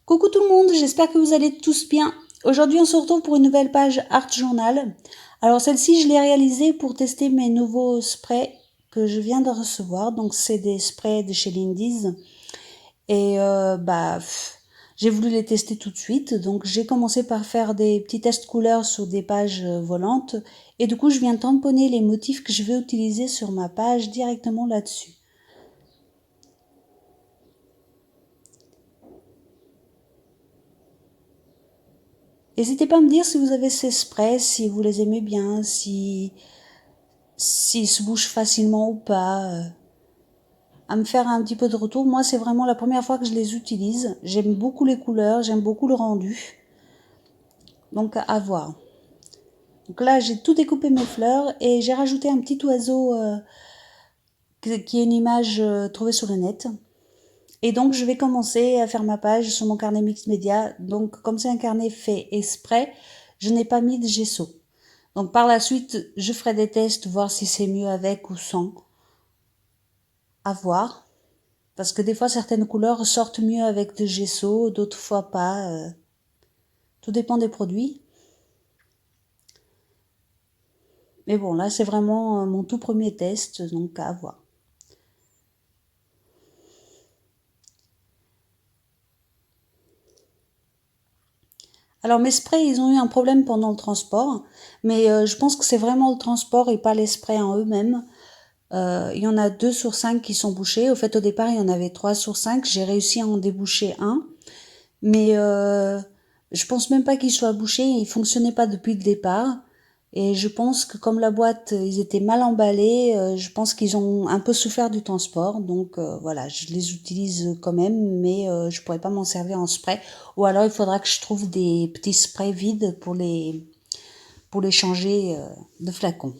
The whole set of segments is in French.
Coucou tout le monde, j'espère que vous allez tous bien. Aujourd'hui, on se retrouve pour une nouvelle page Art Journal. Alors celle-ci, je l'ai réalisée pour tester mes nouveaux sprays que je viens de recevoir. Donc c'est des sprays de chez Lindy's. Et j'ai voulu les tester tout de suite. Donc j'ai commencé par faire des petits tests couleurs sur des pages volantes. Et du coup, je viens tamponner les motifs que je vais utiliser sur ma page directement là-dessus. N'hésitez pas à me dire si vous avez ces sprays, si vous les aimez bien, s'ils se bougent facilement ou pas, à me faire un petit peu de retour. Moi, c'est vraiment la première fois que je les utilise. J'aime beaucoup les couleurs, j'aime beaucoup le rendu. Donc, à voir. Donc là, j'ai tout découpé mes fleurs et j'ai rajouté un petit oiseau qui est une image trouvée sur le net. Et donc, je vais commencer à faire ma page sur mon carnet mix média. Donc, comme c'est un carnet fait exprès, je n'ai pas mis de gesso. Donc, par la suite, je ferai des tests, voir si c'est mieux avec ou sans. À voir. Parce que des fois, certaines couleurs sortent mieux avec de gesso, d'autres fois pas. Tout dépend des produits. Mais bon, là, c'est vraiment mon tout premier test, donc à voir. Alors, mes sprays, ils ont eu un problème pendant le transport. Mais je pense que c'est vraiment le transport et pas les sprays en eux-mêmes. Il y en a 2 sur 5 qui sont bouchés. Au fait, au départ, il y en avait 3 sur 5. J'ai réussi à en déboucher un. Mais je pense même pas qu'il soit bouché. Il fonctionnait pas depuis le départ. Et je pense que comme la boîte, ils étaient mal emballés, je pense qu'ils ont un peu souffert du transport. Donc voilà, je les utilise quand même, mais je pourrais pas m'en servir en spray. Ou alors il faudra que je trouve des petits sprays vides pour les changer de flacon.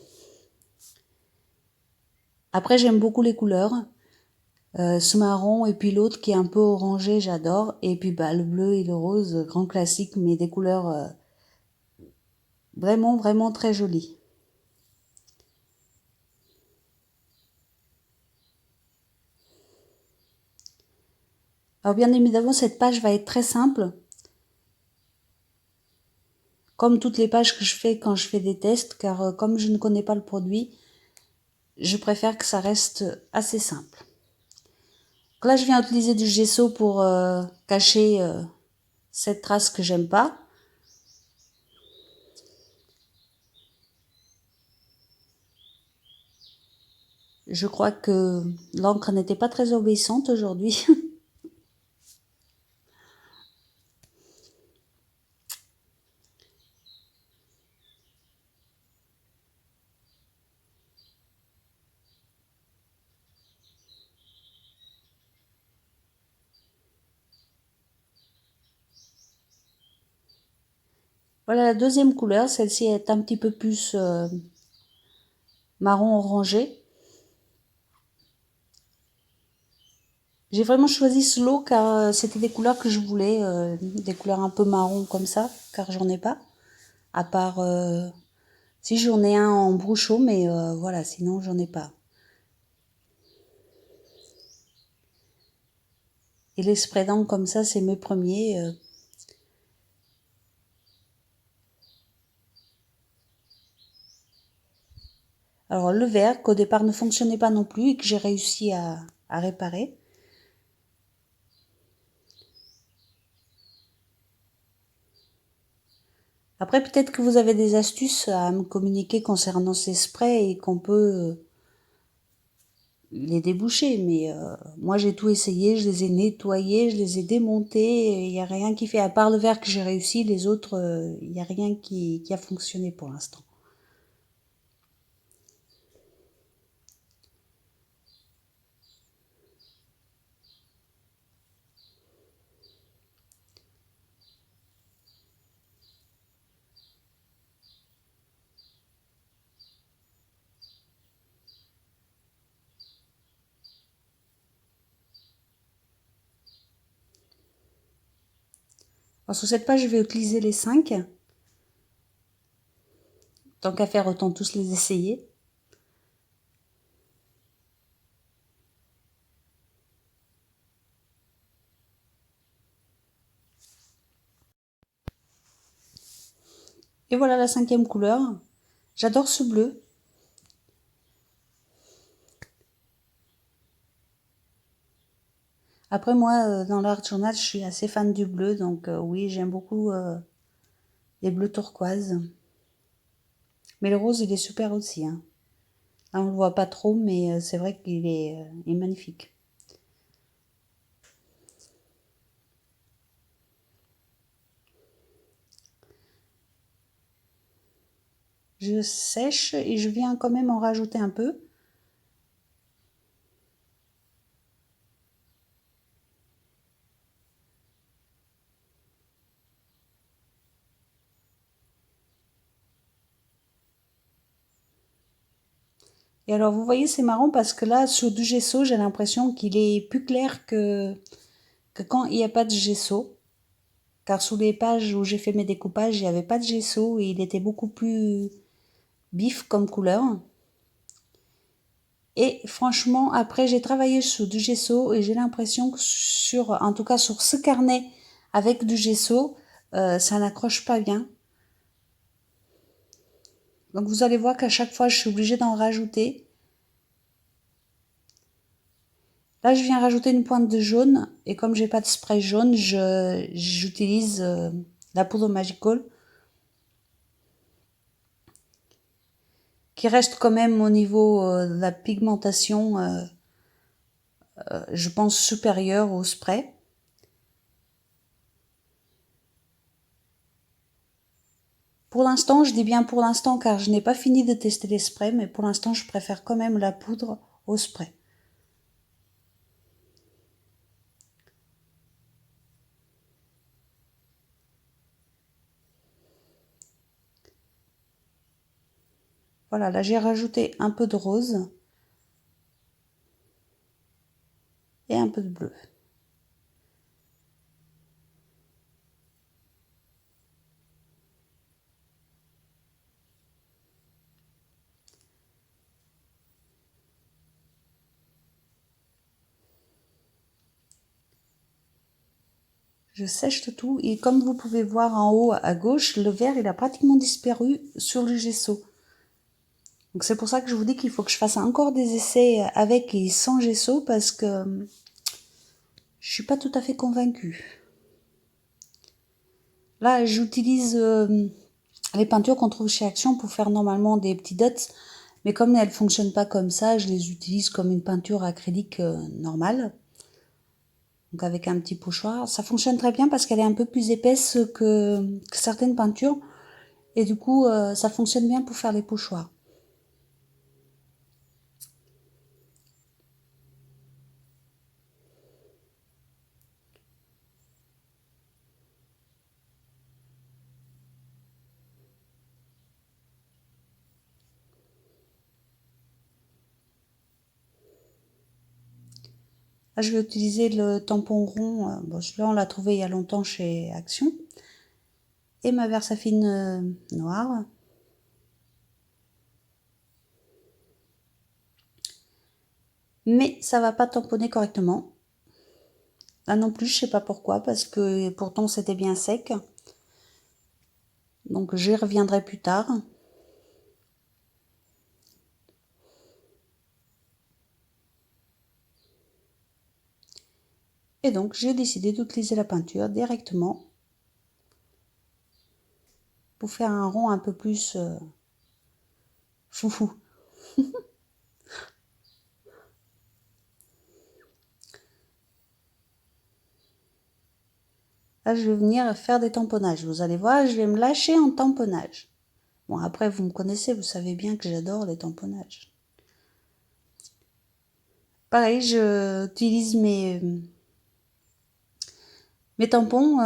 Après, j'aime beaucoup les couleurs. Ce marron et puis l'autre qui est un peu orangé, j'adore. Et puis bah, le bleu et le rose, grand classique, mais des couleurs vraiment, vraiment très jolies. Alors bien évidemment, cette page va être très simple, comme toutes les pages que je fais quand je fais des tests, car comme je ne connais pas le produit, je préfère que ça reste assez simple. Donc là, je viens utiliser du gesso pour cacher cette trace que j'aime pas. Je crois que l'encre n'était pas très obéissante aujourd'hui. Voilà la deuxième couleur, celle-ci est un petit peu plus marron orangé. J'ai vraiment choisi ce lot car c'était des couleurs que je voulais, des couleurs un peu marron comme ça, car j'en ai pas. À part si j'en ai un en bruchot, mais voilà, sinon j'en ai pas. Et les sprays d'encre comme ça, c'est mes premiers. Alors le vert, qu'au départ ne fonctionnait pas non plus et que j'ai réussi à réparer. Après, peut-être que vous avez des astuces à me communiquer concernant ces sprays et qu'on peut les déboucher. Mais moi, j'ai tout essayé, je les ai nettoyés, je les ai démontés. Il n'y a rien qui fait, à part le vert que j'ai réussi, les autres, il n'y a rien qui a fonctionné pour l'instant. Alors, sur cette page, je vais utiliser les 5. Tant qu'à faire, autant tous les essayer. Et voilà la 5e couleur. J'adore ce bleu. Après moi, dans l'art journal, je suis assez fan du bleu, donc oui, j'aime beaucoup les bleus turquoises. Mais le rose, il est super aussi, hein. Là, on le voit pas trop, mais c'est vrai qu'il est magnifique. Je sèche et je viens quand même en rajouter un peu. Et alors, vous voyez, c'est marrant parce que là, sur du gesso, j'ai l'impression qu'il est plus clair que quand il n'y a pas de gesso. Car sous les pages où j'ai fait mes découpages, il n'y avait pas de gesso et il était beaucoup plus vif comme couleur. Et franchement, après, j'ai travaillé sur du gesso et j'ai l'impression que en tout cas sur ce carnet avec du gesso, ça n'accroche pas bien. Donc vous allez voir qu'à chaque fois, je suis obligée d'en rajouter. Là, je viens rajouter une pointe de jaune et comme j'ai pas de spray jaune, j'utilise la poudre Magical qui reste quand même au niveau de la pigmentation, je pense supérieure au spray. Pour l'instant, je dis bien pour l'instant car je n'ai pas fini de tester les sprays, mais pour l'instant, je préfère quand même la poudre au spray. Voilà, là j'ai rajouté un peu de rose et un peu de bleu. Je sèche le tout et comme vous pouvez voir en haut à gauche, le vert il a pratiquement disparu sur le gesso. Donc c'est pour ça que je vous dis qu'il faut que je fasse encore des essais avec et sans gesso parce que je suis pas tout à fait convaincue. Là, j'utilise les peintures qu'on trouve chez Action pour faire normalement des petits dots, mais comme elles fonctionnent pas comme ça, je les utilise comme une peinture acrylique normale. Donc avec un petit pochoir, ça fonctionne très bien parce qu'elle est un peu plus épaisse que certaines peintures et du coup ça fonctionne bien pour faire les pochoirs. Là, je vais utiliser le tampon rond. Bon, celui-là, on l'a trouvé il y a longtemps chez Action. Et ma Versafine noire. Mais ça va pas tamponner correctement. Là non plus, je sais pas pourquoi, parce que pourtant c'était bien sec. Donc j'y reviendrai plus tard. Et donc j'ai décidé d'utiliser la peinture directement pour faire un rond un peu plus foufou. Là, je vais venir faire des tamponnages. Vous allez voir, je vais me lâcher en tamponnage. Bon, après, vous me connaissez, vous savez bien que j'adore les tamponnages. Pareil, j'utilise mes tampons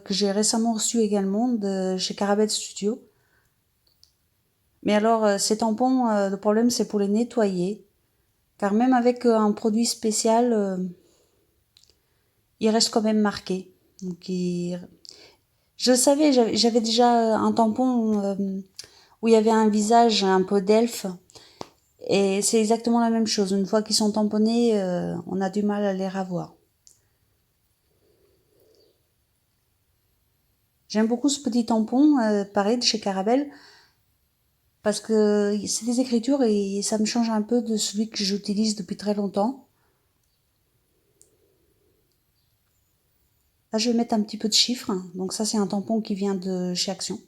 que j'ai récemment reçus également de chez Carabet Studio. Mais alors, ces tampons, le problème, c'est pour les nettoyer. Car même avec un produit spécial, il reste quand même marqué. Donc, je savais, j'avais déjà un tampon où il y avait un visage un peu d'elfe. Et c'est exactement la même chose. Une fois qu'ils sont tamponnés, on a du mal à les revoir. J'aime beaucoup ce petit tampon, pareil, de chez Carabel, parce que c'est des écritures et ça me change un peu de celui que j'utilise depuis très longtemps. Là, je vais mettre un petit peu de chiffres. Donc ça, c'est un tampon qui vient de chez Action.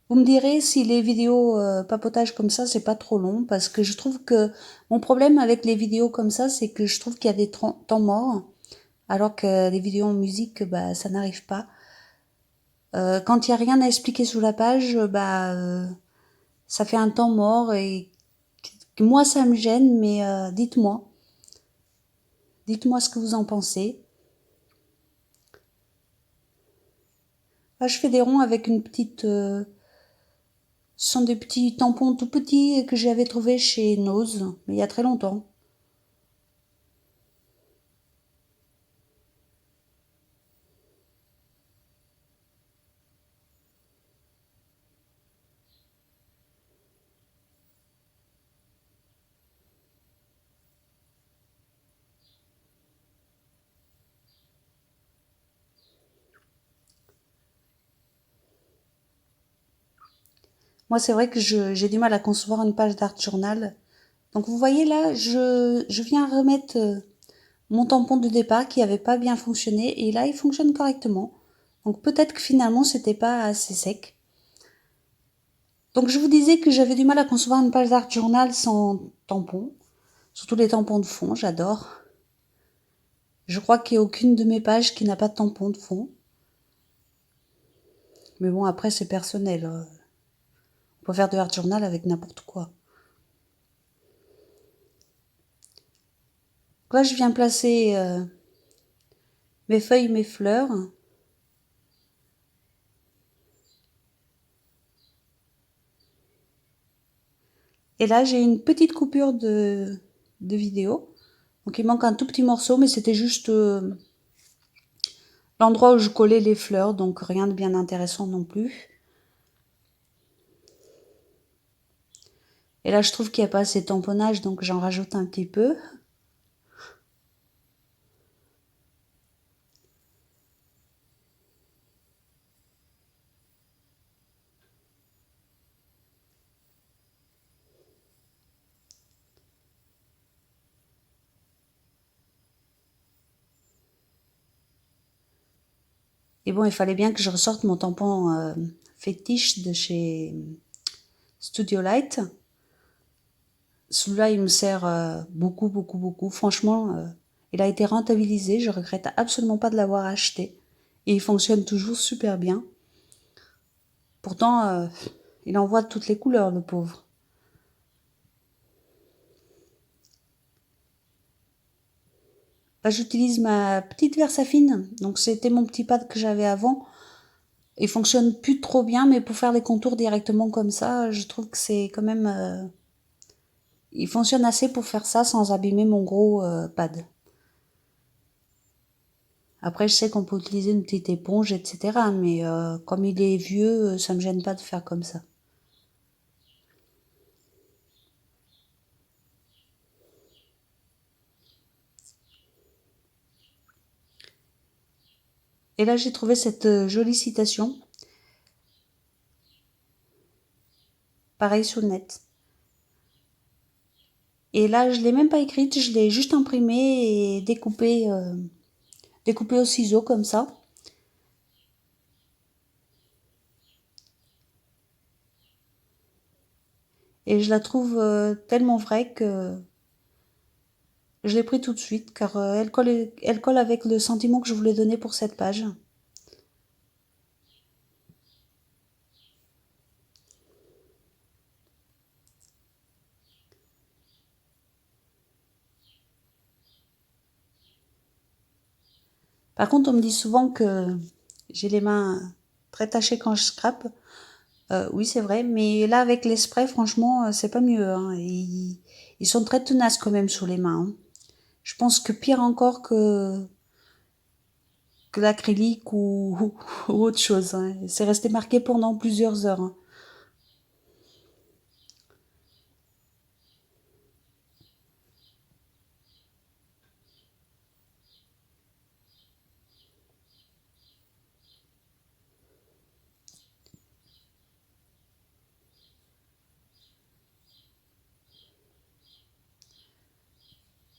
Vous me direz si les vidéos papotage comme ça, c'est pas trop long, parce que je trouve que mon problème avec les vidéos comme ça, c'est que je trouve qu'il y a des temps morts, alors que les vidéos en musique, bah, ça n'arrive pas. Quand il y a rien à expliquer sous la page, bah, ça fait un temps mort et moi, ça me gêne, mais dites-moi. Dites-moi ce que vous en pensez. Là, je fais des ronds avec une petite... ce sont des petits tampons tout petits que j'avais trouvés chez Nose, mais il y a très longtemps. Moi, c'est vrai que j'ai du mal à concevoir une page d'art journal. Donc, vous voyez là, je viens remettre mon tampon de départ qui avait pas bien fonctionné et là, il fonctionne correctement. Donc, peut-être que finalement, c'était pas assez sec. Donc, je vous disais que j'avais du mal à concevoir une page d'art journal sans tampon. Surtout les tampons de fond, j'adore. Je crois qu'il n'y a aucune de mes pages qui n'a pas de tampon de fond. Mais bon, après, c'est personnel. On peut faire de art journal avec n'importe quoi. Donc là, je viens placer mes feuilles, mes fleurs. Et là, j'ai une petite coupure de vidéo. Donc il manque un tout petit morceau, mais c'était juste l'endroit où je collais les fleurs, donc rien de bien intéressant non plus. Et là, je trouve qu'il n'y a pas assez de tamponnage, donc j'en rajoute un petit peu. Et bon, il fallait bien que je ressorte mon tampon fétiche de chez Studio Light. Celui-là, il me sert beaucoup, beaucoup, beaucoup. Franchement, il a été rentabilisé. Je regrette absolument pas de l'avoir acheté. Et il fonctionne toujours super bien. Pourtant, il envoie de toutes les couleurs, le pauvre. Là, j'utilise ma petite Versafine. Donc, c'était mon petit pad que j'avais avant. Il fonctionne plus trop bien, mais pour faire les contours directement comme ça, je trouve que c'est quand même... il fonctionne assez pour faire ça sans abîmer mon gros pad. Après, je sais qu'on peut utiliser une petite éponge, etc. Mais comme il est vieux, ça me gêne pas de faire comme ça. Et là, j'ai trouvé cette jolie citation. Pareil sur le net. Et là, je l'ai même pas écrite, je l'ai juste imprimée et découpée au ciseau comme ça. Et je la trouve tellement vraie que je l'ai pris tout de suite, car elle colle avec le sentiment que je voulais donner pour cette page. Par contre, on me dit souvent que j'ai les mains très tachées quand je scrape. Oui, c'est vrai, mais là, avec les sprays, franchement, c'est pas mieux, hein. Ils sont très tenaces quand même sous les mains, hein. Je pense que pire encore que l'acrylique ou autre chose, hein. C'est resté marqué pendant plusieurs heures, hein.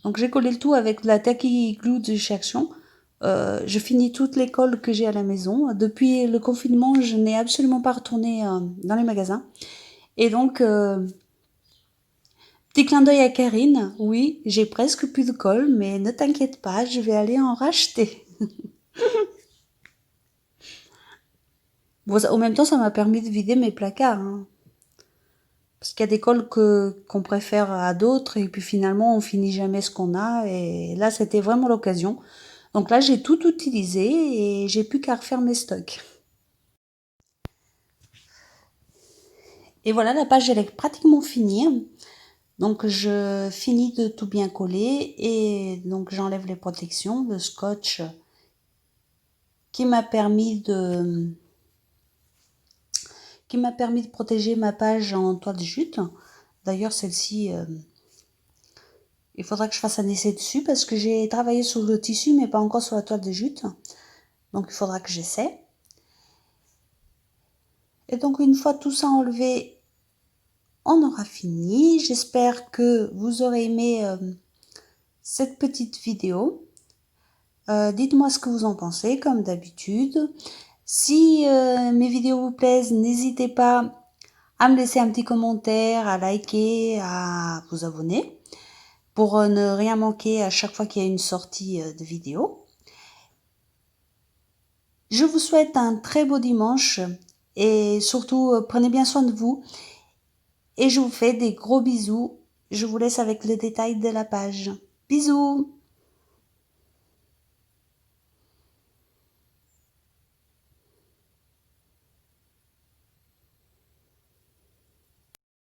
Donc j'ai collé le tout avec de la tacky glue de chez Action. Je finis toutes les colles que j'ai à la maison. Depuis le confinement, je n'ai absolument pas retourné dans les magasins. Et donc, petit clin d'œil à Karine, oui, j'ai presque plus de colle, mais ne t'inquiète pas, je vais aller en racheter. Bon, en même temps, ça m'a permis de vider mes placards, hein. Parce qu'il y a des colles qu'on préfère à d'autres, et puis finalement, on finit jamais ce qu'on a, et là, c'était vraiment l'occasion. Donc là, j'ai tout utilisé, et j'ai plus qu'à refaire mes stocks. Et voilà, la page, elle est pratiquement finie. Donc je finis de tout bien coller, et donc j'enlève les protections, le scotch qui m'a permis de protéger ma page en toile de jute. D'ailleurs, celle-ci, il faudra que je fasse un essai dessus parce que j'ai travaillé sur le tissu mais pas encore sur la toile de jute. Donc il faudra que j'essaie. Et donc une fois tout ça enlevé, on aura fini. J'espère que vous aurez aimé cette petite vidéo. Dites-moi ce que vous en pensez, comme d'habitude. Si mes vidéos vous plaisent, n'hésitez pas à me laisser un petit commentaire, à liker, à vous abonner pour ne rien manquer à chaque fois qu'il y a une sortie de vidéo. Je vous souhaite un très beau dimanche et surtout prenez bien soin de vous et je vous fais des gros bisous. Je vous laisse avec le détail de la page. Bisous!